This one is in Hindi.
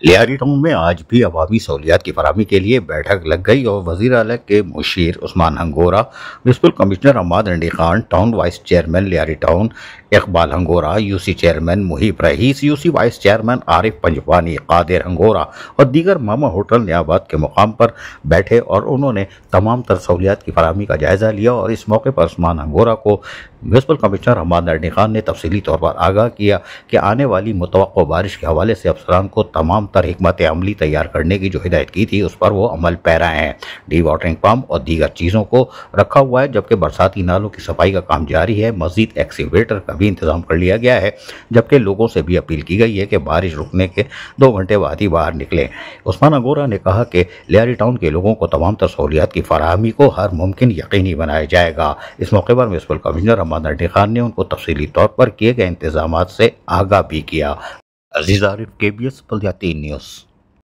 लियारी टाउन में आज भी अवामी सहूलियात की फराहमी के लिए बैठक लग गई और वज़ीर आला के मुशीर उस्मान हंगोरा, म्युनिसिपल कमिश्नर अहमद रंडी Khan, town vice chairman Lyari town Iqbal Hangora, UC chairman Muhib Rais, UC vice chairman Arif Panjwani, Qadir Hangora और दीगर मामा होटल नियाबाद के मुकाम पर बैठे और उन्होंने तमाम तर सहूलियात की फराहमी का जायजा लिया। और इस मौके पर उस्मान हंगोरा को म्युनिसिपल कमिश्नर अहमद रंडी खान ने तफसीली तौर पर आगाह किया कि आने वाली मुतवक्को बारिश के हवाले से अफसरान को तमाम तर हिकमत अमली तैयार करने की जो हिदायत की थी उस पर वो अमल पैरा हैं। डी वाटरिंग पम्प और दीगर चीज़ों को रखा हुआ है, जबकि बरसाती नालों की सफाई का काम जारी है। मजीद एक्सीवेटर का भी इंतजाम कर लिया गया है, जबकि लोगों से भी अपील की गई है कि बारिश रुकने के 2 घंटे बाद ही बाहर निकलें। उस्मान हंगोरा ने कहा कि लियारी टाउन के लोगों को तमाम तर सहूलियात की फराहमी को हर मुमकिन यकीनी बनाया जाएगा। इस मौके पर म्युनिसिपल कमिश्नर अहमद रंडी खान ने उनको तफसीली तौर पर किए गए इंतजामात से आगाह भी किया। अजीज आरिफ, KBS बल्दियाती न्यूज़।